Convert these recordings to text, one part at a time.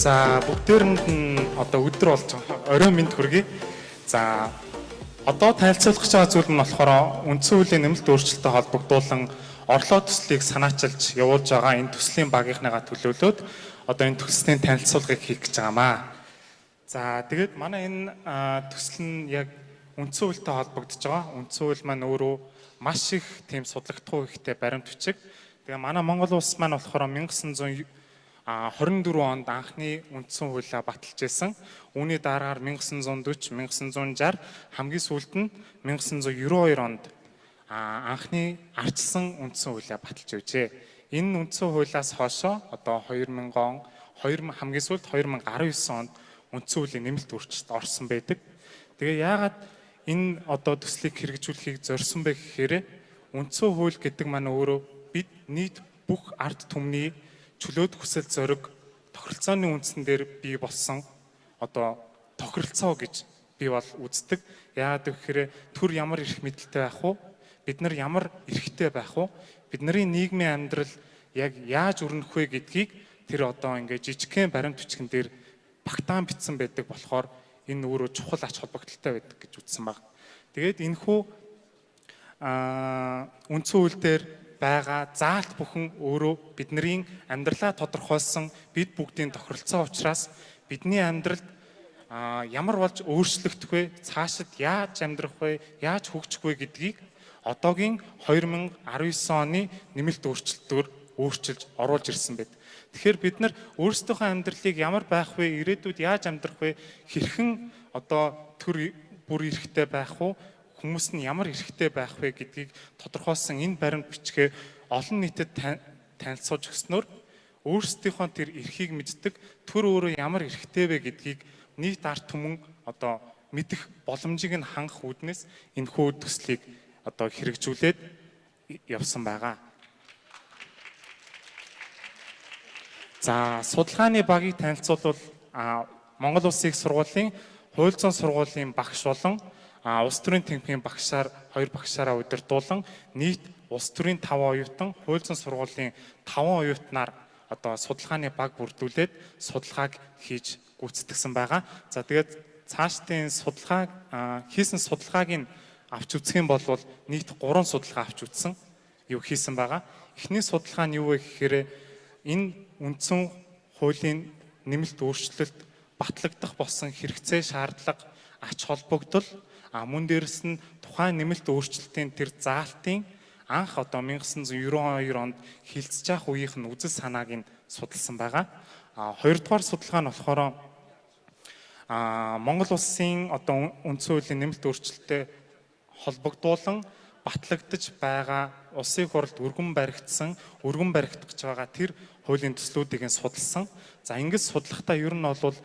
За бүгдээрэнд нь одоо өдөр болж байгаа. Орой минь хүргэе. За одоо танилцуулах гэж байгаа зүйл нь болохоор үндсэн хуулийн нэмэлт өөрчлөлтөд холбогдуулан орлоо төслийг санаачилж явуулж байгаа энэ төслийн багийнхныгаа төлөөлөөд одоо энэ төслийн танилцуулгыг хийх гэж байгаамаа. За тэгээд манай энэ төсөл нь яг үндсэн хуультай холбогдож байгаа. Үндсэн хууль маань өөрөө маш их тийм судлагдах хэрэгтэй баримт бичиг. Тэгээ манай Монгол улс маань болохоор 1924 онд анхны үндсэн хуулиа баталж байсан. Үүний дараагаар 1940, 1960 хамгийн сүүлд нь 1992 онд анхны ардчилсан үндсэн хуулиа баталж байжээ. Энэ үндсэн хуулиас хойшоо одоо 2000 он, хамгийн сүүлд 2019 онд үндсэн хуулийн нэмэлт өөрчлөлт орсон байдаг. Тэгээ яагаад энэ одоо төслийг хэрэгжүүлэхийг зорьсон бэ гэхээр үндсэн хууль гэдэг маань өөрөө бид нийт бүх ард түмний чөлөөт хүсэл зориг тохиролцооны үндсэн дээр бий болсон одоо тохиролцоо гэж би бол үздэг. Яагаад гэхээр төр ямар эрх мэдэлтэй байх вэ? Бид нар ямар эрхтэй байх вэ? Бидний нийгмийн амьдрал яг яаж өрнөх вэ гэдгийг тэр одоо ингээд жижигхэн баримт бичгэн дээр багтаан бичсэн байдаг болохоор энэ өөрөө чухал ач холбогдолтой байдаг гэж үзсэн баг. Тэгээд энэхүү үндсэн хууль дээр байгаа заалт бүхэн өөрөө бидний амьдралаа тодорхойлсон бид бүгдийн тохиролцоо учраас бидний амьдралд ямар болж өөрчлөгдөх вэ? Цаашид яаж амьдрах вэ? Яаж хөгжих вэ гэдгийг одоогийн 2019 оны нэмэлт өөрчлөлтөөр өөрчилж оруулж ирсэн байд. Тэгэхээр бид нар өөрсдийнхөө амьдралыг ямар байх вэ? Ирээдүйд яаж амьдрах вэ? Хэрхэн одоо төр бүр эрэхтэй байх вэ? Хүмүүс нь ямар эрэхтэй байх вэ гэдгийг тодорхойлсон энэ баримт бичгээ олон нийтэд танилцуулж өгснөөр өөрсдийнхөө тэр эрхийг мэддэг, төр өөрөө ямар эрэхтэй вэ гэдгийг нийт ард түмэн одоо мэдэх боломжийг нь хангах үүднээс энэхүү төслийг одоо хэрэгжүүлээд явсан байгаа. За судалгааны багийг танилцуулбал Монгол Улсын их сургуулийн хууль зүйн сургуулийн багш болон улс төрийн тэнхимийн багшаар 2 багшаараа удирдуулан нийт улс төрийн 5 оюутан, хууль зүйн сургуулийн 5 оюутнаар одоо судалгааны баг бүрдүүлээд судалгааг хийж гүйцэтгсэн байгаа. За тэгээд цаашдын судалгааг хийсэн судалгааг нь авч үзэх юм бол нийт 3 судалгаа авч үзсэн хийсэн байгаа. Эхний судалгаа нь юу вэ гэхээр энэ үндсэн хуулийн нэмэлт өөрчлөлт батлагдах болсон хэрэгцээ шаардлага ач холбогдол мөн дээрэс нь тухайн нэмэлт өөрчлөлтийн тэр заалтын анх одоо 1992 онд хилцэж явах үеийнх нь үзэл санааг нь судалсан байгаа. Хоёрдугаар судалгаа нь болохоор Монгол улсын одоо үндсэн хуулийн нэмэлт өөрчлөлтөд холбогдуулан батлагдаж байгаа улсын хурлд өргөн баригдсан, өргөн баригдах гэж байгаа тэр хуулийн төслүүдийг нь судалсан. За ингэж судлахдаа ер нь бол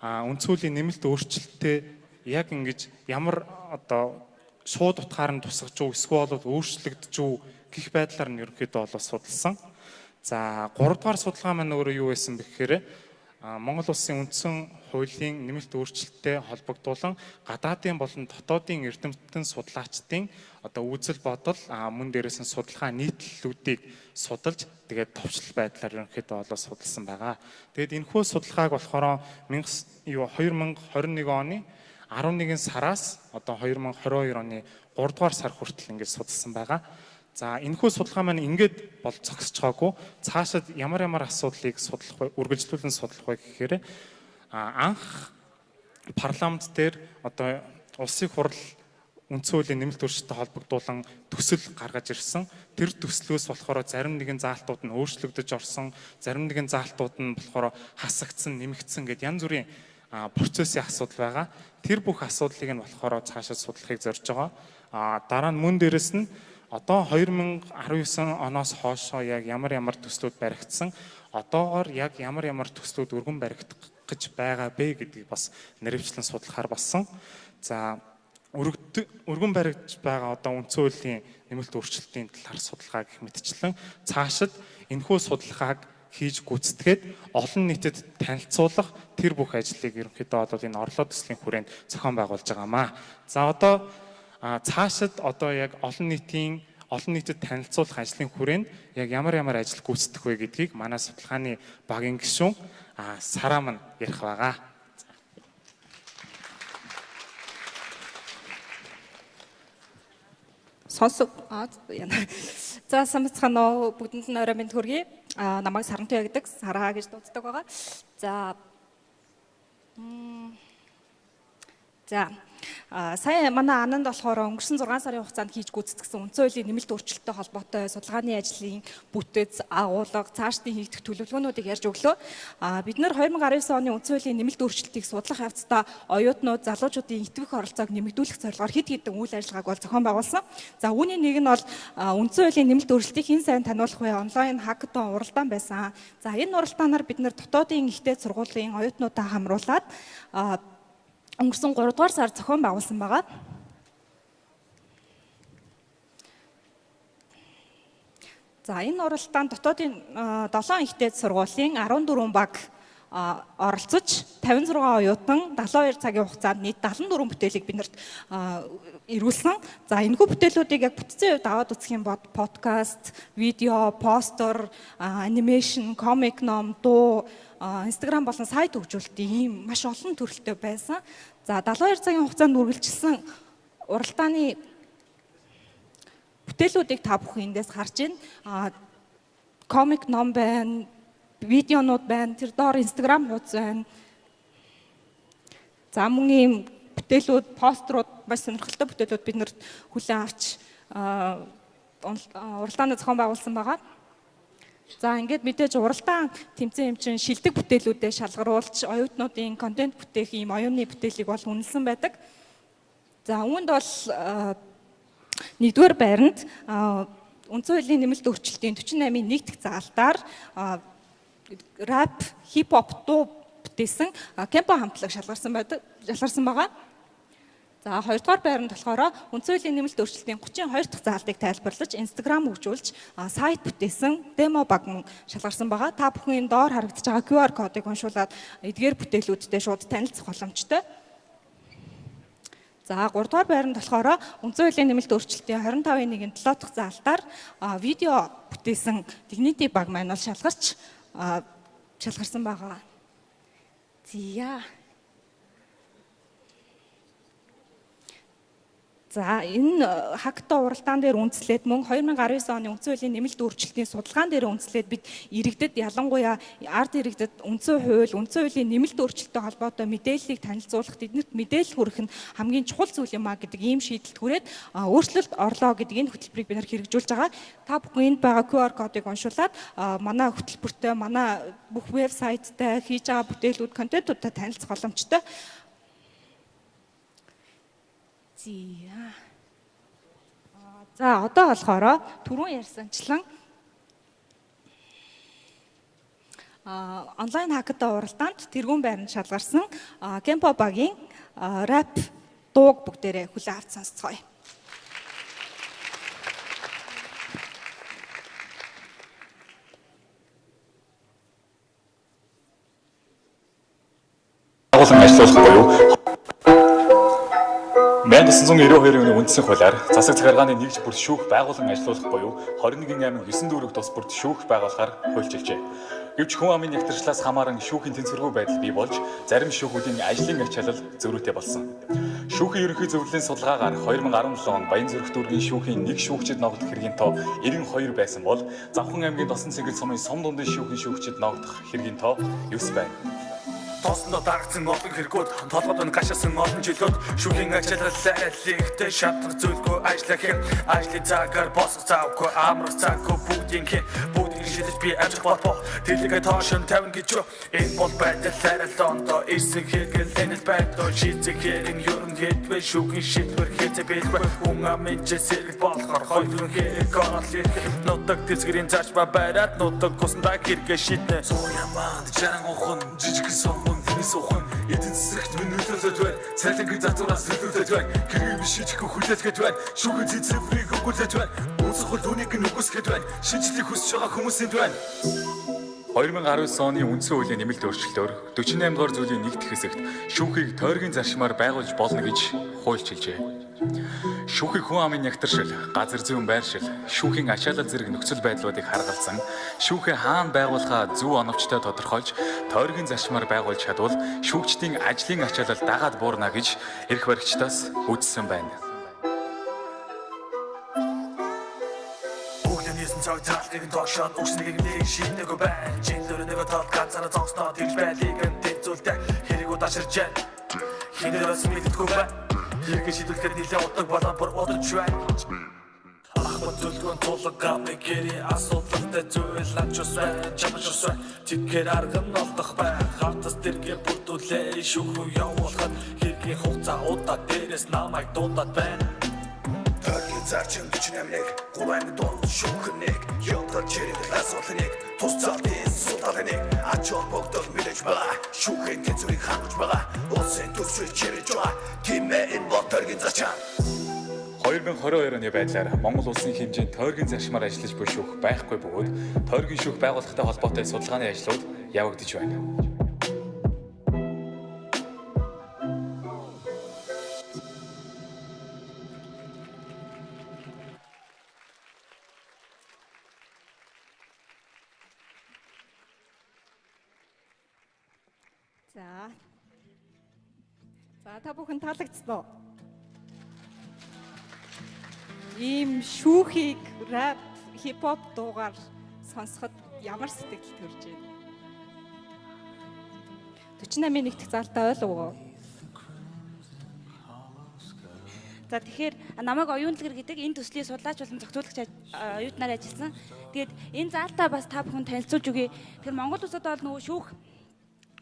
үндсэн хуулийн нэмэлт өөрчлөлтөд яг ингэж ямар одоо шууд утгаар нь тусгаж уу эсвэл өөрчлөгдөж үү гэх байдлаар нь ерөнхийдөө бол судалсан. За 3 дугаар судалгаа маань өөрөө юу байсан бэ гэхээр Монгол Улсын үндсэн хуулийн нэмэлт өөрчлөлтөд холбогдуулан гадаадын болон дотоодын эрдэмтдийн судлаачдын одоо үзэл бодол мөн дээрээс нь судалгаа нийтлэлүүдийг судалж тэгээд товчлол байдлаар ерөнхийдөө бол судалсан байгаа. Тэгээд энэхүү судалгааг болохоор 2021 оны 11 сараас одоо 2022 оны 3 дугаар сар хүртэл ингэж судалсан байгаа. За энэхүү судалгаа маань ингээд бол зогсож байгаагүй. Цаашид ямар асуудлыг судлах вэ, үргэлжлүүлэн судлах вэ гэхээр анх парламент дээр одоо улсын хурал үндсэн хуулийн нэмэлт өөрчлөлтөд холбогдуулан төсөл гаргаж ирсэн. Тэр төслөөс болохоор зарим нэгэн заалтууд нь өөрчлөгдөж орсон, зарим нэгэн заалтууд нь болохоор хасагдсан, нэмэгдсэн гэдээ янз бүрийн процессын асуудал байгаа. Тэр бүх асуудлыг нь болохоор цаашаа судлахыг зорж байгаа. Дараа нь мөн дээрэс нь одоо 2019 оноос хойшоо яг ямар төслүүд баригдсан, одоогоор яг ямар төслүүд өргөн баригдах гэж байгаа бэ гэдгийг бас нэрвчлэн судлахаар болсон. За өргөн баригдж байгаа одоо үндсэн хуулийн нэмэлт өөрчлөлтийн талаар судалгаа гэх мэтчлэн цаашид энэхүү судалгааг хийж гүйцэтгээд олон нийтэд танилцуулах тэр бүх ажлыг ерөнхийдөө одоо энэ орлоо төслийн хүрээнд зохион байгуулж байгаамаа. За одоо цаашид одоо яг олон нийтэд танилцуулах ажлын хүрээнд яг ямар ажил гүйцэтгэх вэ гэдгийг манай судалгааны багийн гишүүн Сараа мань ярих байгаа. За самбацхан бүгдэнд нь орой минь хүргэе. Намайг Сарантай гэдэг, Сараа гэж дууддаг байгаа. За сая манай ананд болохоор өнгөрсөн 6 сарын хугацаанд хийж гүйцэтгэсэн үндсэн хуулийн нэмэлт өөрчлөлттэй холбоотой судалгааны ажлын бүтэц, агуулга, цаашдын хийгдэх төлөвлөгөөнүүдийг ярьж өглөө. Бид нэр 2019 оны үндсэн хуулийн нэмэлт өөрчлөлтийг судлах явцдаа оюутнууд, залуучуудын идэвх оролцоог нэмэгдүүлэх зорилгоор хэд хэдэн үйл ажиллагааг бол зохион байгуулсан. За үүний нэг нь бол үндсэн хуулийн нэмэлт өөрчлөлтийг хэн сайн таниулах вэ? Онлайн хакатон уралдаан байсан. За энэ уралдаанаар бид нэр дотоодын ихтэй сургуулийн оюутнуудаа хамруулад өнгөрсөн 3 дугаар сар зохион байгуулсан байгаа. За энэ уралдаанд дотоодын 7 ихтэй сургуулийн 14 баг оролцож 56 оюутан 72 цагийн хугацаанд нийт 74 бүтээлийг биднэрт ирүүлсэн. За энэхүү бүтээлүүдийг яг бүтцийн хувьд аваад үзэх юм бол подкаст, видео, постэр, анимашн, комик ном, дуу, Instagram болон сайт хөгжүүлэлтийн ийм маш олон төрөлтэй байсан. За 72 цагийн хугацаанд үргэлжилсэн уралдааны бүтээлүүдийг та бүхэн эндээс харж байна. Комик ном байна, видеонууд байна, тэр доор Instagram хуудас байна. За мөн ийм бүтээлүүд, постерууд, маш сонирхолтой бүтээлүүд бид нарт хүлээн авч уралдааны зохион байгуулсан байгаа. За ингээд мэдээж уралдаан тэмцээн хэмжин шилдэг бүтээлүүдэд шалгаруулж оюутнуудын контент бүтээх ийм оюуны бүтээлийг бол үнэлсэн байдаг. За үүнд бол нэгдүгээр байранд үндсэн хуулийн нэмэлт өөрчлөлтийн 48-ийн 1 дахь заалтаар рэп, хип-хоп дуу бүтээсэн Кемпо хамтлаг шалгарсан байгаа. За 2 дугаар байранд болохоор үндсэн хуулийн нэмэлт өөрчлөлтийн 32 дахь заалтыг тайлбарлаж Instagram хөгжүүлж сайт бүтээсэн демо баг шалгарсан байгаа. Та бүхэн доор харагдаж байгаа QR кодыг уншуулад эдгээр бүтээлүүдтэй шууд танилцах боломжтой. За 3 дугаар байранд болохоор үндсэн хуулийн нэмэлт өөрчлөлтийн 25-ийн 1-7 дахь заалтаар видео бүтээсэн Dignity баг маань бол шалгарсан байгаа. За энэ хакатон уралдаан дээр үндэслээд мөн 2019 оны үндсэн хуулийн нэмэлт өөрчлөлтийн судалгаан дээр үндэслээд бид иргэдэд ялангуяа ард иргэдэд үндсэн хуулийн нэмэлт өөрчлөлттэй холбоотой мэдээллийг танилцуулах, тэднэрт мэдээлэл хүргэх нь хамгийн чухал зүйл юм а гэдэг ийм шийдэлд хүрээд өөрчлөлт орлоо гэдэг энэ хөтөлбөрийг бид нэр хэрэгжүүлж байгаа. Та бүхэн энд байгаа QR кодыг уншуулад манай хөтөлбөртэй, манай бүх вебсайттай хийж байгаа бүтээлүүд, контентуудтай танилцах боломжтой. За одоо болохоор түрүүн ярьсанчлан онлайн хакатон уралдаанд тэргүүн байранд шалгарсан Кемпо багийн рэп дууг бүгдээрээ хүлээн авч сонсцгоё. Агуулгын ажлуулах буюу 1992 оны үндсэн хуулиар засаг захиргааны нэгж бүр шүүх байгуулан ажиллуулах буюу 21 аймаг 9 дүүрэг тус бүрт шүүх байгуулахаар хуульчилжээ. Гэвч хүн амын нэгтрчлээс хамааран шүүхийн тэнцвэргүй байдал бий болж зарим шүүхүүдийн ажлын ач холбогдол зөрүүтэй болсон. Шүүхийн ерөнхий зөвлөлийн судалгаагаар 2017 он Баянзүрх дүүргийн шүүхийн нэг шүүгчид ногдох хэргийн тоо 92 байсан бол Завхан аймгийн Досон цэнгэл сумын Сум дундын шүүхийн шүүгчид ногдох хэргийн тоо 9 байна. Тоосноо дагцсан олон хэрэгүүд толгойд нь гашаасан олон жилүүд шүүхийн ачаалал айлхтэй шатах зүйлгүй ажиллах ажлын цагаар босох завгүй амрах цаггүй бүгдийн шийдэж шийдэж би амжих болбоо Дэлгээ тоошон 50 гэж юу энэ бол байдал харалтондоо ирсэн хэрэгэл энэ байдал шийдэх хэрэг ерөн хэдвэ шүүхийн шийдвэр хийцээ бэлгүй хүн амын жисэрэг болохоор хоёрын хэрэг орлих нутаг тэсгэрийн зарч ба байраад нутаг гусандаа хэрэгэ шийднэ Сууяманд жаран ухан жижиг сонгон тэнис ухан эдэн цэцэгт минь нөлөөлөд байна цайлангийн затвараас нөлөөлөд байна хэрэг шийдэхгүй хүлээлгээд байна шүүхийн цэцэврийг өгүүлээд байна Үсгэл түүнийг нүгүсгэд байна шинжлэх хүсэж байгаа хүмүүсэнд байна 2019 оны үндсэн хуулийн нэмэлт өөрчлөлтөөр 48 дугаар зүйлийн 1-р хэсэгт шүүхийг тойргийн зарчмаар байгуулж болно гэж хуульч хэлжээ. Шүүхийг хүн амын нягтршил, газар зүйн байршил, шүүхийн ачаалал зэрэг нөхцөл байдлуудыг харгалзан, шүүхээ хаана байгуулахаа зөв оновчтой тодорхойлж, тойргийн зарчмаар байгуулж чадвал шүүгчдийн ажлын ачаалал дагаад буурна гэж эрх баригчдаас үзсэн байна. Цаг цаалгыг тоошоод үснийг нэг шийдэггүй байна. Жилээр нэг тал ганцаараа зогсноо тэгж байлиг тэнцүүлдэг хэрэг удаширч байна. Хинээрээс мэддэггүй байна. Хэрэг шийдвэрлэхэд нэлээд удаг болоо бүр удаж байна. Ахмад зүлгэн тулаг гамны гэри асуудалтай зүйл анчус байна. Чамшус байна. Тэгэр арган олдох байна. Хавтас дэргээ бүрдүүлээ шүүхүү явуулахад хэргийн хугацаа удаа дээрээс намайг дундаад байна. Зарчим бичнэмнэг, гурван дон шүүхнэг, ёдгол чирэг асуулнэг, тусцаалтын судалнэг, ач холбогдол мэдэж байгаа, шүүхийн тэнцвэрийг хангаж байгаа, улсын төсвийг чирэж байгаа, тиймээ энэ бол тойргийн зарчим. 2022 оны байдлаар Монгол улсын хэмжээнд тойргийн зарчмаар ажиллаж буй шүүх байхгүй бөгөөд тойргийн шүүх байгуулахтай холбоотой судалгааны ажлууд явагдаж байна. За та бүхэн таалагдсан уу? Ийм шүүхийг рэп, хипхоп дуугаар сонсоход ямар сэтгэл төрж байна? 48-ийн 1-р залтаа ойлгов уу? За тэгэхээр намайг оюун дэлгэр гэдэг энэ төслийн судлаач болон зохицуулагч оюутнаар ажилласан. Тэгээд энэ заалтаа бас та бүхэн танилцуулж өгье. Тэгэхээр Монгол улсад бол нөгөө шүүх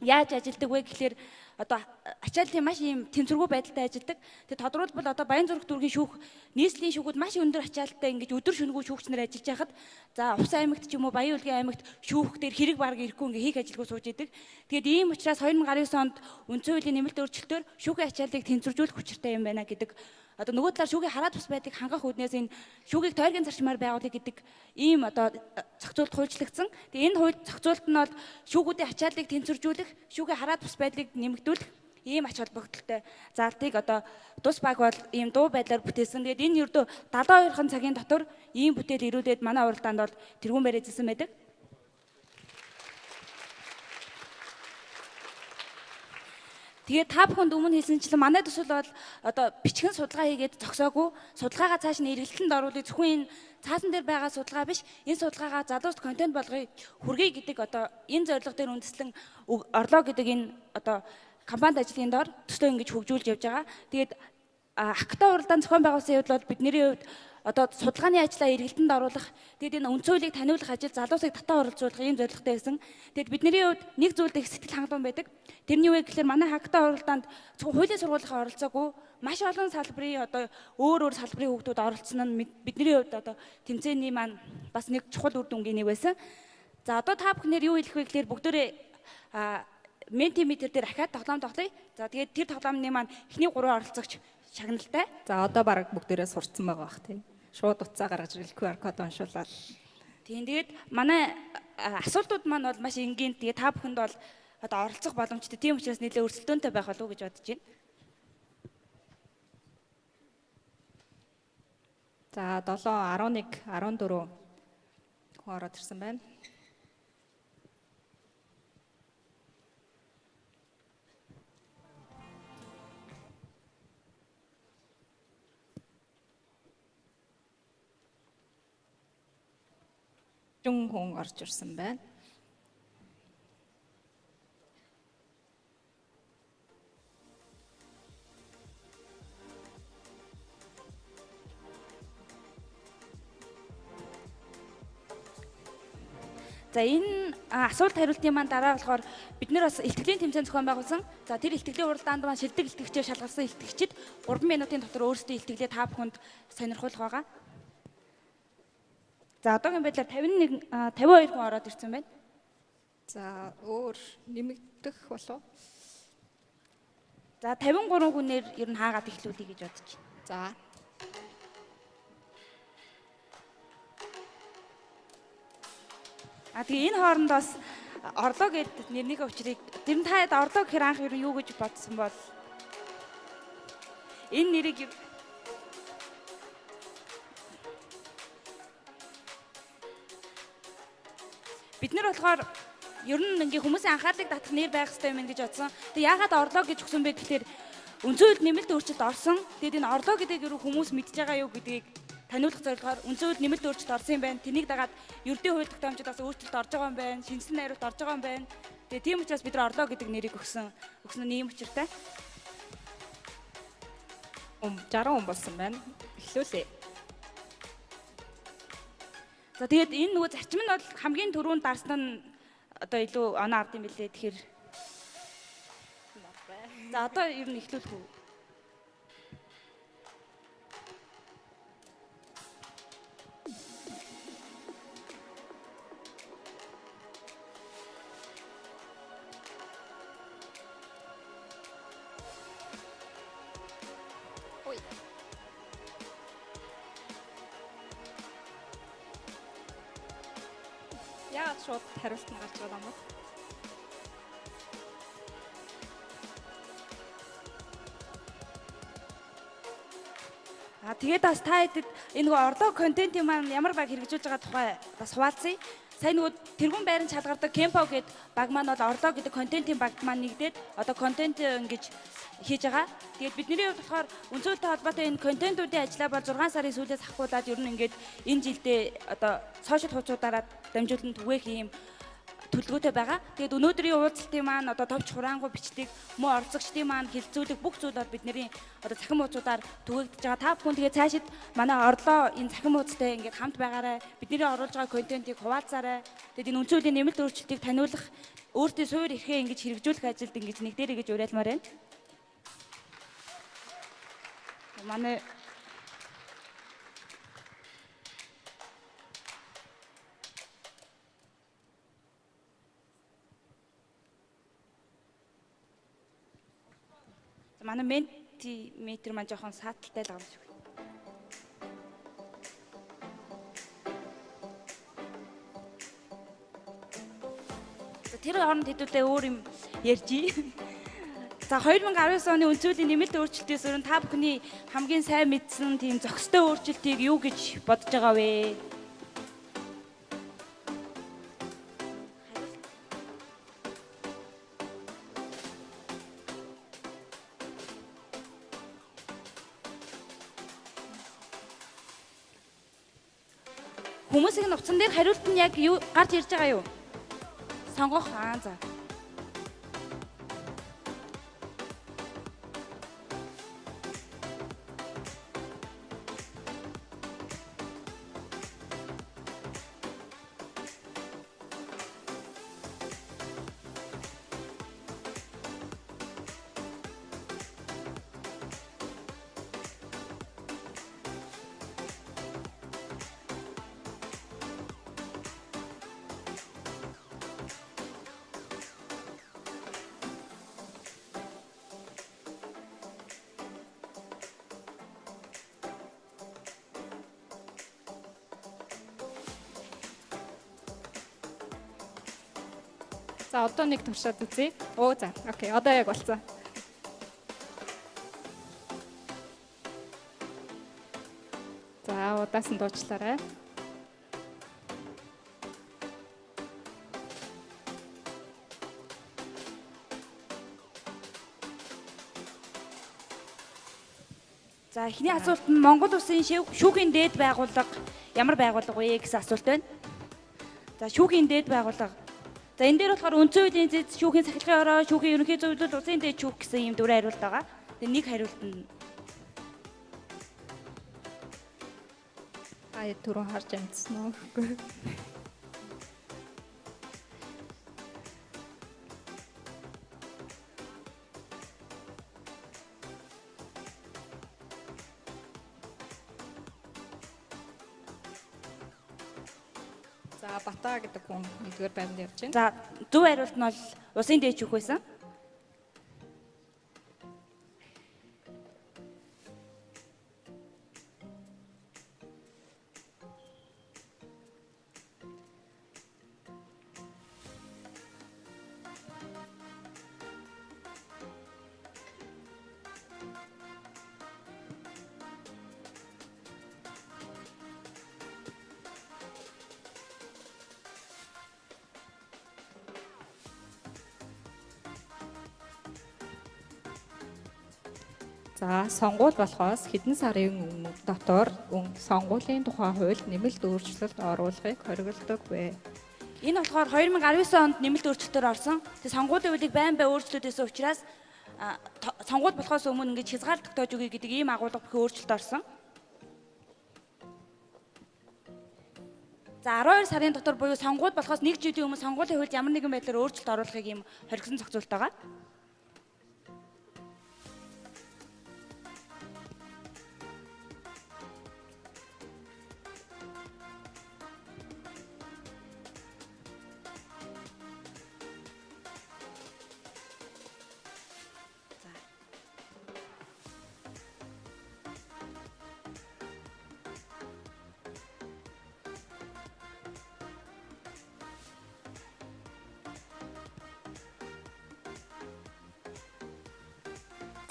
яаж ажилдаг вэ гэхээр одоо ачааллын маш ийм тэнцвэргүй байдалтай ажилдаг. Тэгээд тодорхойлбол одоо Баянзүрх дүүргийн шүүх нийслэлийн шүүхүүд маш өндөр ачаалттай ингэж өдөр шөнөгүй шүүгч нар ажиллаж байхад за Увс аймагт ч юм уу Баян Улгийн аймагт шүүх дээр хэрэг бараг ирэхгүй ингээ хийх ажилгүй сууж идэг. Тэгээд ийм учраас 2019 онд үндсэн хуулийн нэмэлт өөрчлөлтөөр шүүхийн ачааллыг тэнцвэржүүлэх хүчтэй юм байна гэдэг одоо нөгөө талаар шүүхийн хараат бус байдлыг хангах үүднээс энэ шүүхийг тойргийн зарчмаар байгуулъя гэдэг ийм одоо зохицуулт хуульчлагдсан. Тэгээ энэ хууль зохицуулт нь бол шүүгүүдийн ачааллыг тэнцвэржүүлэх, шүүхийн хараат бус байдлыг нэмэгдүүлэх ийм ач холбогдолтой заалтыг одоо тус баг бол ийм дуу байдлаар бүтээсэн. Тэгээд энэ ердөө 72 цагийн дотор ийм бүтээл ирүүлээд манай уралдаанд бол тэргүүн барьжсэн байдаг. Тэгээд та бүхэнд өмнө хэлсэнчлэн манай төсөл бол одоо бичгэн судалгаа хийгээд зогсоогүй судалгаагаа цааш нь эргэлтэнд оруулах зөвхөн энэ цаасан дээр байгаа судалгаа биш энэ судалгаагаа залуус контент болгоё хүргэе гэдэг одоо энэ зорилго дээр үндэслэн орлоо гэдэг энэ одоо компанид ажлын доор төслөө ингэж хөгжүүлж явж байгаа. Тэгээд хакта уралдаанд зохион байгуулсан явдал бол бидний хувьд одоо судалгааны ажлаа эргэлтэнд оруулах, тэгээд энэ үндсэн хуулийг таниулах ажил залуусыг татаа оролцуулах ийм зорилготой гэсэн. Тэгээд бидний хувьд нэг зүйлд их сэтгэл хангалуун байдаг. Тэрний үе гэхээр манай хакта уралдаанд зөвхөн хуулийн сургуулийнхаа оролцоогүй маш олон салбарын одоо өөр салбарын хүүхдүүд оролцсон нь бидний хувьд одоо тэмцээний маань бас нэг чухал үр дүнгийн нэг байсан. За одоо та бүхнээр юу хэлэх вэ гэхээр бүгдээрээ ментиметр дээр ахаад тоглоом тоглоё. За тэгээд тэр тоглоомны маань эхний 3 оролцогч шагналтай. За одоо баг бүгдээрээ сурцсан байгаа бах тийм. Шууд утсаа гаргаж ирэл QR код уншуулаад. Тийм тэгээд манай асуултууд маань бол маш энгийн. Тэгээд та бүхэнд бол одоо оролцох боломжтой. Тийм учраас нэлээд өрсөлдөөнтэй байх болов уу гэж бодож байна. За 7, 11, 14 хүн ороод ирсэн байна. Хүн орж ирсэн байна. За энэ асуулт хариултын маань дараа болохоор бид нэр бас илтгэлийн тэмцээн зохион байгуулсан. За тэр илтгэлийн уралдаанд маань шилдэг илтгэгчээр шалгалсан илтгэгчид 3 минутын дотор өөрсдөө илтгэлээ та бүхэнд сонирхуулах байгаа. За одоогийн байдлаар 52 хүн ороод ирсэн байна. За өөр нэмэгдэх болов. За 53 хүнээр ер нь хаагаад эхлүүлэе гэж бодож байна. За. Тэгээ энэ хооронд бас орлоо гэдэг нэрнийхээ учрыг тэр нь таад орлоо гэхээр анх ер нь юу гэж бодсон бол энэ нэрийг бид нар болохоор ер нь ингээ хүмүүсийн анхаарлыг татах нэр байх хэрэгтэй юм гэж бодсон. Тэгээ яагаад орлоо гэж өгсөн бэ гэхээр үндсэн хууль нэмэлт өөрчлөлт орсон. Тэгээд энэ орлоо гэдэг юу хүмүүс мэдж байгаа юу гэдгийг таниулах зорилгоор үндсэн хууль нэмэлт өөрчлөлт орсон юм байна. Тэнийг дагаад ердийн хууль тогтоомжид бас өөрчлөлт орж байгаа юм байна. Шинжилсэн найруулалт орж байгаа юм байна. Тэгээ тийм учраас бид нар орлоо гэдэг нэрийг өгсөн нь ийм учиртай. 60 хүн болсон байна. Эхлүүлээ. За тэгээд энэ нөгөө зарчим нь бол хамгийн түрүүнд дарсан нь одоо илүү оноо авд юм билээ. Тэгэхээр за одоо ер нь эхлүүлэх үү? Яагаад шууд хариулт нь гарч байгаа юм бэ? Тэгээд бас та хэдэд энэ нөгөө орлоо контентын маань ямар баг хэрэгжүүлж байгаа тухай бас хуваалцъя. Сайн нөгөө тэргуун байранд шалгардаг Кемпо гэдэг баг маань бол орлоо гэдэг контентын баг маань нэгдээд одоо контент ингэж хийж байгаа. Тэгээд бидний хувьд болохоор үнцөлтэй холбоотой энэ контентуудын ажлаа бол 6 сарын сүүлээс ахгуулаад ер нь ингээд энэ жилдээ одоо сошиал хуудасуудаараа дамжуулан түгээх юм төлөвлөгөөтэй байгаа. Тэгээд өнөөдрийн уулзалтын маань одоо товч хураангуй бичдэг мөн оролцогчдын маань хилцүүлэг бүх зүйл бол бидний одоо цахим хуудасуудаар түгээгдэж байгаа. Та бүхэн тэгээд цаашид манай орлоо энэ цахим хуудастай ингээд хамт байгаарай. Бидний оруулж байгаа контентыг хуваалцаарай. Тэгээд энэ үнцөлийн нэмэлт өөрчлөлтийг таниулах өөртөө суур эрхээ ингэж хэрэгжүүлэх ажилд ингэж нэг дээрээ гэж уриалмаар байна. Манай ментиметр маань жоохон сааталтай л авч. Тэр хооронд хэдүүлээ өөр юм ярьжий. За 2019 оны үнцөлийн нэмэлт өөрчлөлтөөс өрн та бүхний хамгийн сайн мэдсэн тийм зохистой өөрчлөлтийг юу гэж бодож байгаа вэ? Хүмүүсийн нуцсан дээр хариулт нь яг юу гарч ирж байгаа юу? Сонгох за. За одоо нэг туршаад үзье. Оо за. Окей. Одоо яг болцсон. За удаас нь дуучлаарай. За эхний асуулт нь Монгол Улсын шүүхийн дээд байгууллага ямар байгууллага вэ гэсэн асуулт байна. За шүүхийн дээд байгууллага. За энэ дээр болохоор үндсэн хуулийн зэд шүүхийн сахилгын ороо, шүүхийн ерөнхий зөвлөл, улсын дээд шүүх гэсэн ийм дөрвөн хариулт байгаа. Тэгээ нэг хариулт нь түрүү харж амжсан уу? За Бата гэдэг хүн 1-р байранд явж байна. За зөв хариулт нь бол усын дээч үх байсан. За сонгуул болохоос хэдэн сарын өмнө дотор сонгуулийн тухай хууль нэмэлт өөрчлөлт оруулахыг хориглодог вэ? Энэ болохоор 2019 онд нэмэлт өөрчлөлтөөр орсон. Тэгээ сонгуулийн хуулийг байн байн өөрчлөлтөөсөн учраас сонгуул болохоос өмнө ингэж хязгаарлалт тогтоож өгье гэдэг ийм агуулга бүхэн өөрчлөлт орсон. За 12 сарын дотор буюу сонгуул болохоос 1 жилийн өмнө сонгуулийн хуульд ямар нэгэн байдлаар өөрчлөлт оруулахыг ийм хоригдсон зохицуулт байгаа.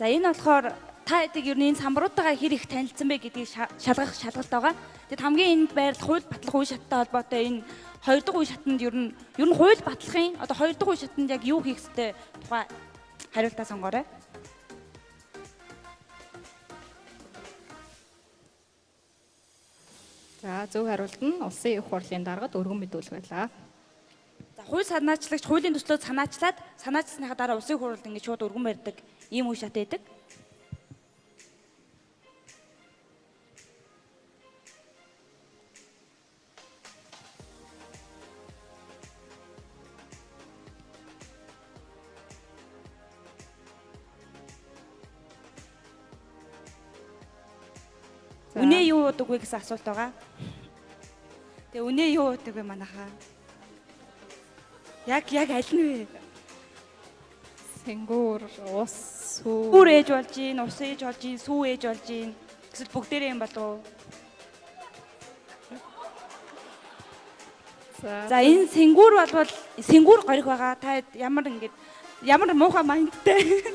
За энэ болохоор та хэдийг ер нь энэ самбаруудтайгаа хэр их танилцсан бэ гэдгийг шалгах шалгалт байгаа. Тэгэд хамгийн энд байрлал хууль батлах үе шаттай холбоотой энэ 2 дахь үе шатанд ер нь хууль батлахын одоо 2 дахь үе шатанд яг юу хийх ёстой тухай хариултаа сонгоорой. За зөв хариулт нь улсын их хурлын даргад өргөн мэдүүлэх байлаа. За хууль санаачлагч хуулийн төслөөд санаачлаад санаачсныхаа дараа улсын хурлд ингэ шууд өргөн барьдаг ийм үе шат байдаг. Үнэ юу удаг вэ гэсэн асуулт байгаа. Тэгээ үнэ юу удаг вэ манайхаа? Яг аль нь вэ? Сэнгүүр, ус, сүү. Бүр ээж болж гин, ус ээж болж гин, сүү ээж болж гин. Эсвэл бүгдээрээ юм болов уу? За энэ сэнгүүр болвол сэнгүүр горих байгаа. Та ямар муухай маягтай.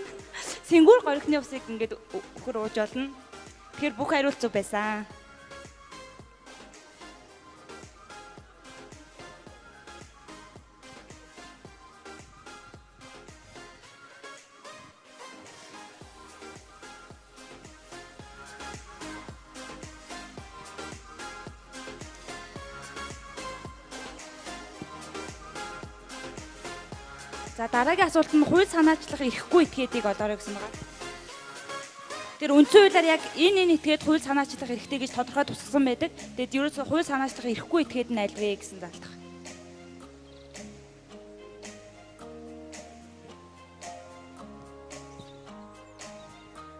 Сэнгүүр горихны усыг ингээд өхөр ууж болно. Тэгэхээр бүх хариулт зөв байсан. За дараагийн асуулт нь хууль санаачлах эрхгүй этгээдийг олоорой гэсэн байгаа. Тэр үндсэн хуулиар яг энэ этгээд хууль санаачлах эрхтэй гэж тодорхой тусгасан байдаг. Тэгэд ерөөсөө хууль санаачлах эрхгүй этгээд нь аль вэ гэсэн залтах.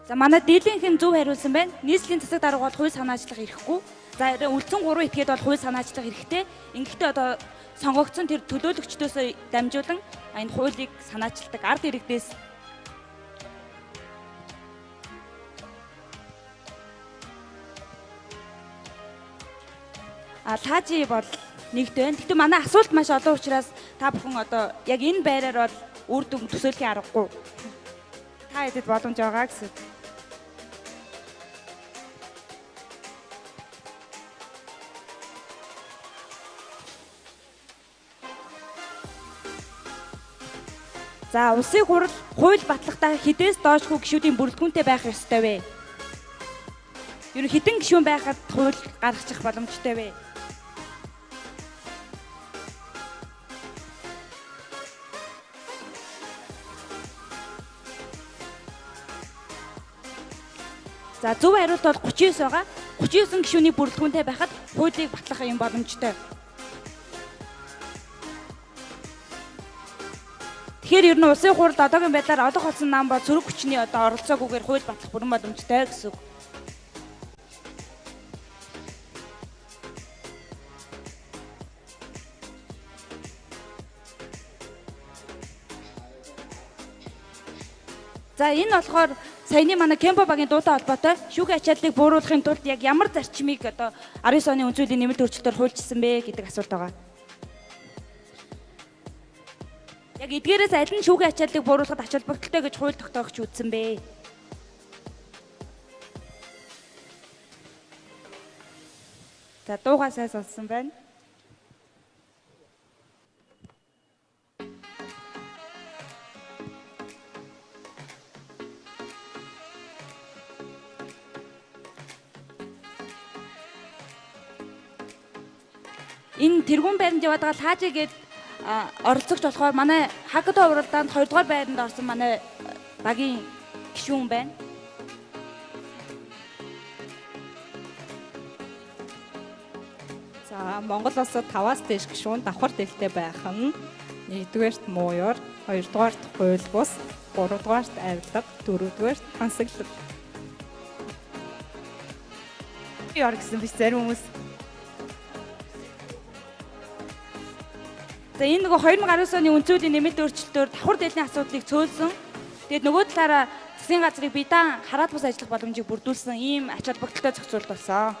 За манай дийлэнх нь зөв хариулсан байна. Нийслэлийн засаг дарга бол хууль санаачлах эрхгүй. За үлдсэн 3 этгээд бол хууль санаачлах эрхтэй. Ингэхдээ одоо сонгогдсон тэр төлөөлөгчдөөсөө дамжуулан энэ хуулийг санаачилдаг ард иргэдээс лаажи бол нэгт байна. Гэхдээ манай асуулт маш олон учраас та бүхэн одоо яг энэ байраар бол үр дүн төсөөлхийн аргагүй. Та хэдэд боломж байгаа гэсэн. За улсын хурал хууль батлахдаа хэдээс доошгүй гишүүдийн бүрэлдэхүүнтэй байх ёстой вэ? Ер нь хэдэн гишүүн байхад хууль гаргачих боломжтой вэ? За зөв хариулт бол 39 байгаа. 39 гишүүний бүрэлдэхүүнтэй байхад хуулийг батлах юм боломжтой. Тэгэхээр ер нь улсын хурлд одоогийн байдлаар олох болсон нам ба цэрэг хүчний одоо оролцоогүйгээр хууль батлах бүрэн боломжтой гэсэн үг. За энэ болохоор саяны манай Кемпо багийн дуутай холбоотой шүүхийн ачааллыг бууруулахын тулд яг ямар зарчмыг одоо 19 оны үнцүүлийн нэмэлт өөрчлөлтөөр хуульчилсан бэ гэдэг асуулт байгаа. Яг эдгээрээс аль нь шүүхийн ачааллыг бууруулахад ач холбогдолтой гэж хууль тогтоогч үзсэн бэ? За дуугаа сайн сонссон байна. Энэ тэргуун байранд яваад байгаа лаажи гээд оролцогч болохоор манай хакатон уралдаанд 2 дугаар байранд орсон манай багийн гишүүн байна. За Монгол улсад 5-аас дээш гишүүн давхар дэлтэй байх нь 1-р мууяр, 2-р хууль бус, 3-р авилга, 4-р тансаглал. Яар гэсэн биш зарим хүмүүс. За энэ нөгөө 2019 оны үнцүүлийн нэмэлт өөрчлөлтөөр давхар дээдлийн асуудлыг цөөлсөн. Тэгээд нөгөө талаараа засгийн газрыг биедан хараат бус ажиллах боломжийг бүрдүүлсэн ийм ач холбогдолтой зохицуулт болсон.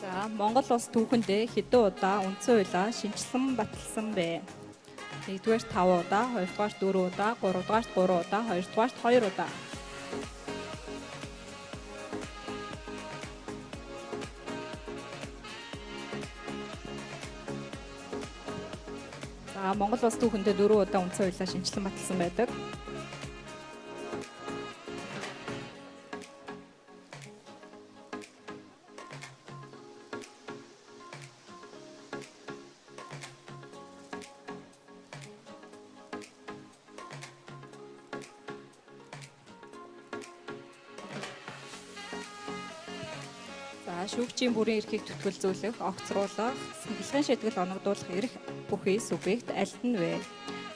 За Монгол улс түүхэндээ хэдэн удаа үндсэн хуулиа шинжилсэн баталсан бэ? 1-р 5 удаа, 2-р 4 удаа, 3-р 3 удаа, 2-р 2 удаа. За Монгол улс түүхэндээ 4 удаа үндсэн хуулиа шинжилсэн баталсан байдаг. Шүүгчийн бүрийн эрхийг зүтгэлзүүлэх, огцруулах, сахилгын шийтгэл оногдуулах эрх бүхий субъект аль нь вэ?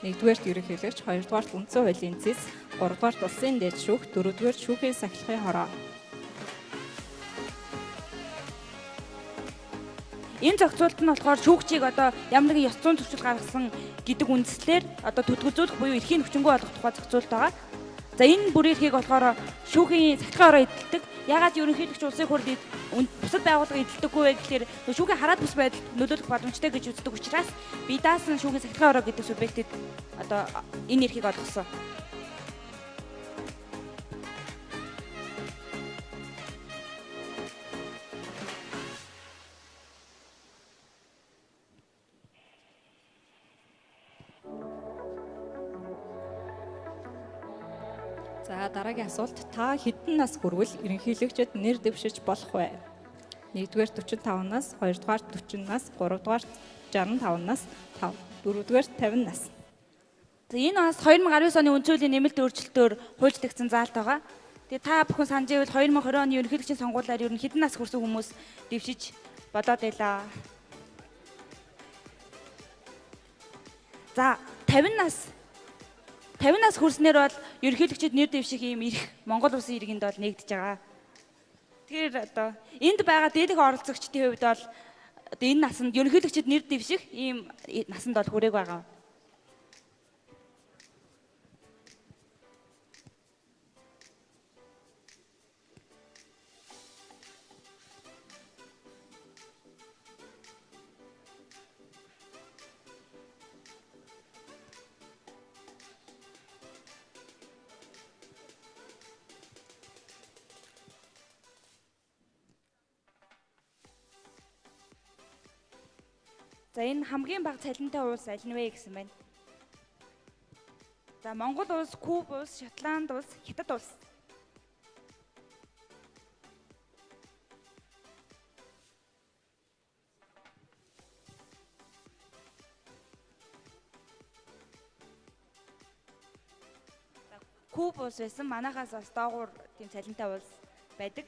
1-р ерөнхийлөгч, 2-р үндсэн хуулийн зэс, 3-р улсын дээд шүүх, 4-р шүүхийн сахилгын хороо. Энэ зохицуулт нь болохоор шүүгчийг одоо ямар нэгэн ёс зүйн зөрчил гаргасан гэдэг үндслээр одоо төтгөлзүүлэх буюу эрхийн хүчингү болгох тухай зохицуулт байгаа. За энэ бүрийн эрхийг болохоор шүүхийн сахилгын хороо эдэлдэг. Ягаад ерөнхийлөгч улсын хурлд бусад байгууллага эдэлдэггүй вэ гэхээр шүүхийн хараат бус байдал нөлөөлөх боломжтой гэж үздэг учраас би даасан шүүхийн сахилгын хороо гэдэг субъектэд одоо энэ эрхийг олгосон. За дараагийн асуулт, та хэдэн нас хүрвэл ерөнхийлөгчөд нэр дэвшиж болох вэ? 1-р 45 нас, 2-р 40 нас, 3-р 65 нас, 4-р 50 нас. За энэ бас 2019 оны үнцүүлийн нэмэлт өөрчлөлтөөр хуульчлагдсан заалт байгаа. Тэгээ та бүхэн санаж байвал 2020 оны ерөнхийлөгчийн сонгуулиар ер нь хэдэн нас хүрсэн хүмүүс дэвшиж болоод байлаа. За 50 нас хүрснээр бол ерөнхийлөгчөд нэр дэвших ийм эрх Монгол улсын иргэнд бол нэгдэж байгаа. Тэгэхээр одоо энд байгаа дээлх оролцогчдын хувьд бол одоо энэ насанд ерөнхийлөгчөд нэр дэвших ийм насанд бол хүрээг байгаа. За энэ хамгийн бага цалинтай улс аль нь вэ гэсэн байна. За Монгол улс, Куб улс, Шотланд улс, Хятад улс. Куб улс байсан манайхаас бас доогуур тийм цалинтай улс байдаг.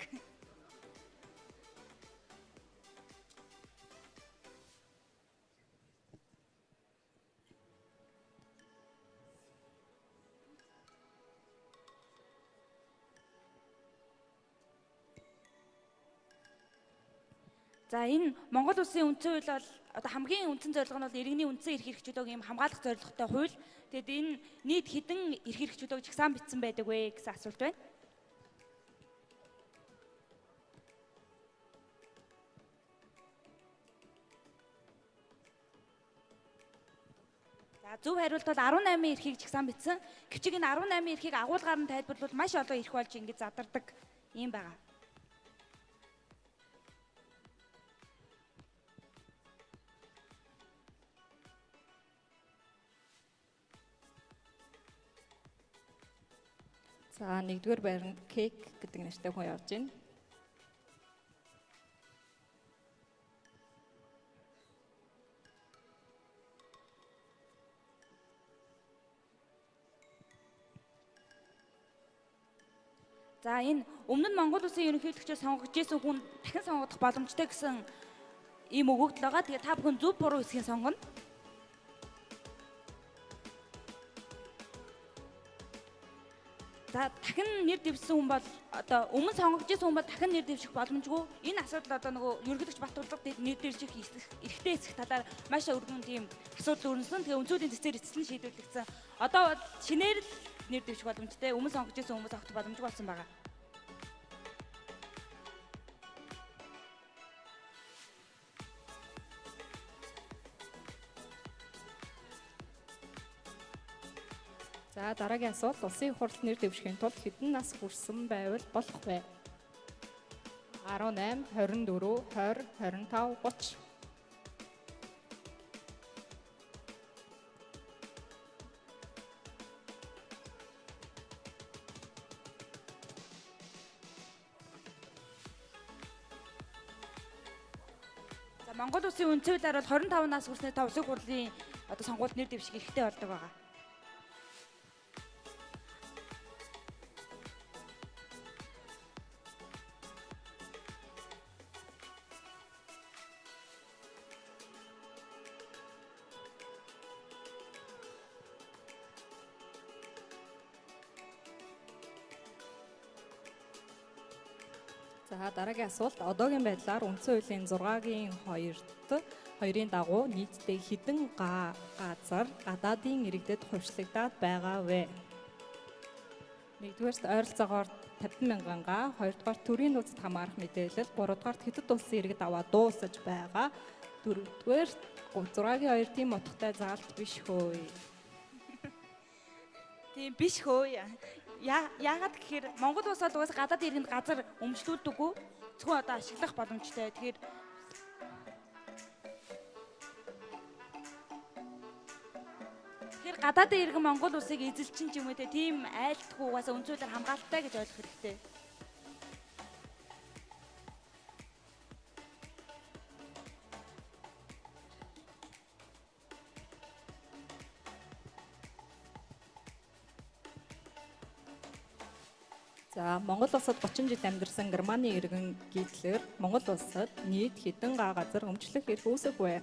За энэ Монгол Улсын үндсэн хууль бол одоо хамгийн үндсэн зорилго нь бол иргэний үндсэн эрх хэрэгжүүлэг юм хамгаалах зорилготой хууль. Тэгэд энэ нийт хэдэн эрх хэрэгжүүлэг жагсаан бичсэн байдаг вэ гэсэн асуулт байна. За зөв хариулт бол 18 эрхийг жагсаан бичсэн. Гэвч энэ 18 эрхийг агуулгаар нь тайлбарлавал маш олон эрх болж ингэж задардаг юм байна. За нэгдүгээр байранд Кек гэдэг нэртэй хүн явж байна. За энэ өмнө нь Монгол Улсын ерөнхийлөгчөөр сонгогдож исэн хүн дахин сонгогдох боломжтой гэсэн ийм өгөгдөл байгаа. Тэгээ та бүхэн зөв буруу хэсгийг сонгоно. За дахин нэр дэвшсэн хүн бол одоо өмнө сонгогдож исэн хүн бол дахин нэр дэвших боломжгүй. Энэ асуудал одоо нөгөө ерөнхийлөгч Батболдог нэр дэвших эрхтэй эсэх талаар маш өргөн тийм асуудал өрнөсөн. Тэгээ өнцгөөдийн зэцээр эцэслэн шийдвэрлэгдсэн. Одоо бол шинээр л нэр дэвших боломжтой. Өмнө сонгогдож исэн хүмүүс огт боломжгүй болсон байгаа. За дараагийн асуулт улсын их хурлд нэр дэвшихийн тулд хэдэн нас хүрсэн байвал болох вэ? 18, 24, 20, 25, 30. За Монгол Улсын үндсэн хуулиар бол 25 нас хүрснээр та улсын хурлын одоо сонгуульд нэр дэвших эрхтэй болдог байгаа. За дараагийн асуулт одоогийн байдлаар үндсэн хуулийн 6-гийн 2-т 2-ын дагуу нийтдээ хэдэн газар гадаадын иргэдэд хувьчлагдаад байгаа вэ? Нэгдүгээрт ойролцоогоор 50,000 га, хоёрдугаарт төрийн нууцад хамаарах мэдээлэл, гуравдугаарт хэдэн улсын иргэд аваа дуусаж байгаа, дөрөвдүгээрт 6-гийн 2 тийм утгатай заалт биш хөөе. Тийм биш хөө. Яагаад гэхээр Монгол улс бол угаасаа гадаад иргэнд газар өмчлүүлдэггүй. Зөвхөн одоо ашиглах боломжтой. Тэгэхээр гадаадын иргэн Монгол улсыг эзэлчин ч юм уу тийм айлтгүй угаасаа үндсүүлээр хамгаалалттай гэж ойлгох хэрэгтэй. За Монгол улсад 30 жил амьдарсан Германы иргэн гитлэр Монгол улсад нийт хэдэн га газар өмчлөх эрх үүсэхгүй.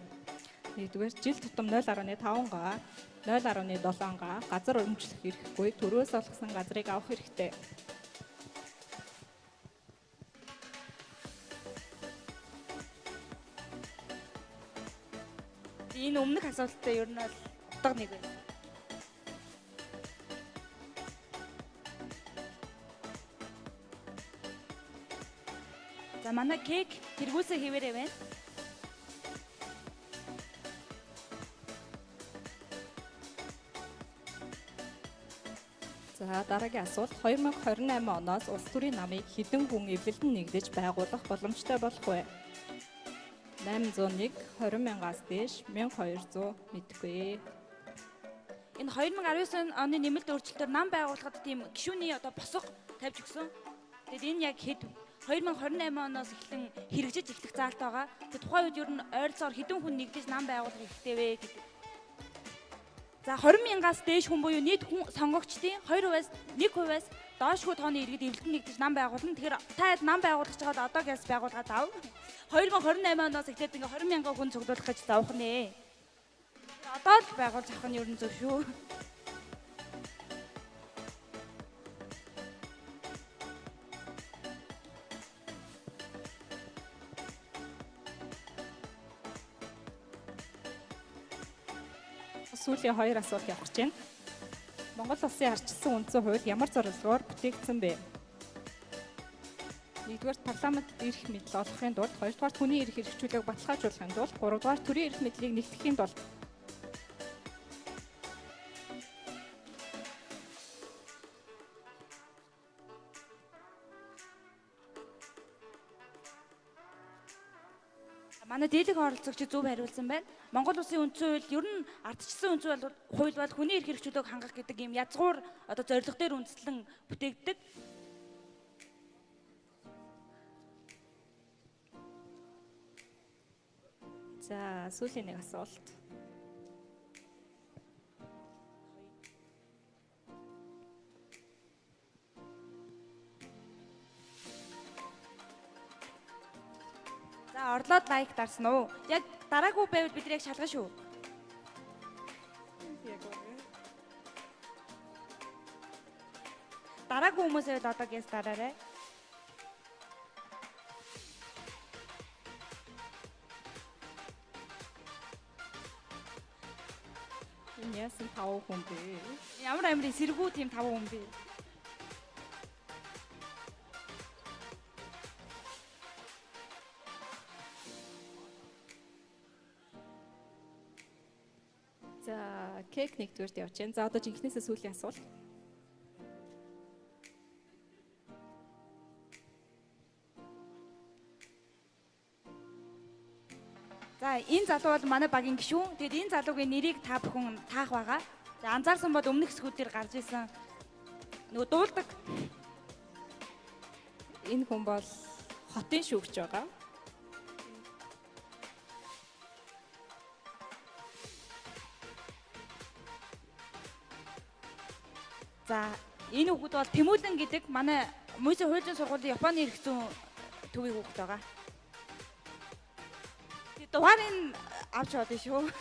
Нэгдүгээр жил тутам 0.5 га, 0.7 га газар өмчлөх эрхгүй төрөөс олгосон газрыг авах хэрэгтэй. Энэ өмнөх асуулттай ер нь бол утга нэг байна. За манай Кек тэргүүлсээ хэвээрээ байна. За дараагийн асуулт 2028 оноос улс төрийн намыг хэдэн хүн эвлэлэн нэгдэж байгуулах боломжтой болох вэ? 801, 20,000-аас дээш 1200 мэдгүй. Энэ 2019 оны нэмэлт өөрчлөлтөөр нам байгуулахад тийм гишүүний одоо босго тавьж өгсөн. Тэгэд энэ яг хэд 2028 оноос эхлэн хэрэгжиж эхлэх заалт байгаа. Тэгээд тухайн үед ер нь ойролцоогоор хэдэн хүн нэгдэж нам байгуулах хэрэгтэй вэ гэдэг. За 20,000-аас дээш хүн буюу нийт хүн сонгогчдын 2%-аас 1%-аас доошгүй тооны иргэд эвлэлэн нэгдэж нам байгуулна. Тэгэхээр та нам байгуулах гэж байгаа одоогоос байгуулгаад ав. 2028 оноос эхлээд ингээ 20,000 хүн цуглуулах гэж завх нэ. Одоо л байгуулж авах нь ер нь зөв шүү. сүүлийн 2 асуулт явах гэж байна. Монгол улсын ардчилсан үндсэн хууль ямар зорилгоор бүтээгдсэн бэ? Нэгдүгээр парламентд эрх мэдэл олохын тулд, хоёрдугаар хүний эрх хэрэгжүүлээг баталгаажуулахын тулд, гуравдугаар төрийн эрх мэдлийг нэгтгэхийн тулд. Манай дийлэх оролцогч зөв хариулсан байна. Монгол улсын үндсэн хууль ер нь ардчилсан үндсэн хууль бол хүний эрх хэрэгжүүлээг хангах гэдэг ийм язгуур одоо зорилго дээр үндэслэн бүтээгддэг. За, сүүлийн нэг асуулт. За, орлоод лайк дарсан уу? Яг дараагүй байвал бид яг шалгана шүү. Дараагүй хүмүүс байвал одоо гээс дараарай. Яасан 5 хүн бэ? Ямар амрын сэргүү тийм 5 хүн бэ? За, кек нэгдүгээрт явж байна. За, одоо жинхнээсээ сүүлийн асуулт. За, энэ залуу бол манай багийн гишүүн. Тэгэд энэ залуугийн нэрийг та бүхэн таах байгаа. За, анзаарсан бол өмнөх хэсгүүдээр гарч исэн нөгөө дуулдаг. Энэ хүн бол хотын шүүгч байгаа. За, энэ хүүхэд бол Тэмүүлэн гэдэг манай Мөсө хуульчийн сургуулийн Японы эрх зүйн төвийн хүүхэд байгаа. Дугаарыг авч яваад шүү.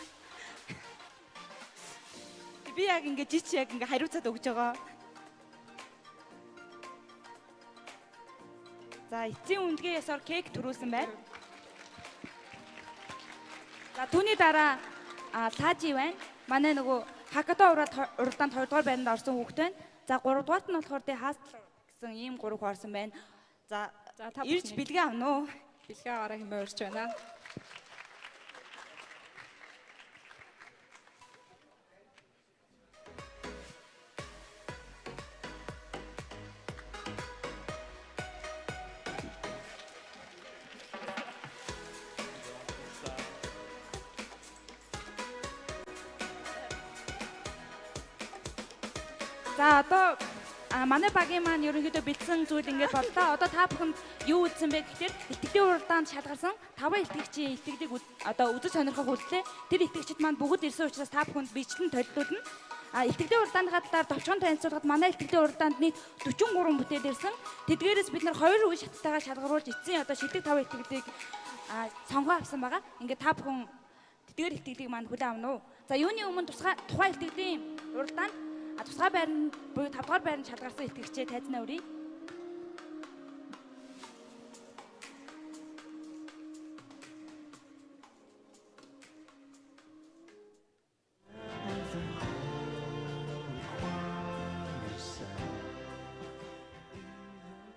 Би яг ингэ жич яг ингэ хариуцаад өгч байгаа. За, эцсийн үндгээ ясаар кек төрүүлсэн байна. За, түүний дараа Лажи байна. Манай нөгөө Хаката уралдаанд 2 дугаар байранд орсон хүүхэд байна. За, 3 дугаарт нь болохоор тэ хаалт гэсэн ийм 3 хүн орсон байна. За, та ирж бэлгээ авна уу? Бэлгээ аваараа хэмээн урьж байна. За, одоо манай багийн маань ерөнхийдөө бэлдсэн зүйл ингээд боллоо. Одоо та бүхэнд юу үзсэн бэ гэхээр итгэдэг уралдаанд шалгарсан 5 итгэгчийн итгэдэг одоо үзэж сонирхох үйлдэлээ. Тэр итгэгчид маань бүгд ирсэн учраас та бүхэнд бичлэн төлөвлөлдөн. Итгэдэг уралдааны талаар товчхон танилцуулахад манай итгэдэг уралдаанд нийт 43 бүтээл ирсэн. Тэдгээрээс бид нар 2 үе шаттайгаар шалгаруулж эцсийн одоо шилдэг 5 итгэгчдийг сонгоо авсан байгаа. Ингээд та бүхэн тэдгээр итгэгчдийг маань хүлээн авна уу? За, юуны өмнө тухайн итгэгчдийн уралдаанд тусгай байранд буюу 5 дугаар байранд шалгарсан итгэгчээ тайзнаа өрье.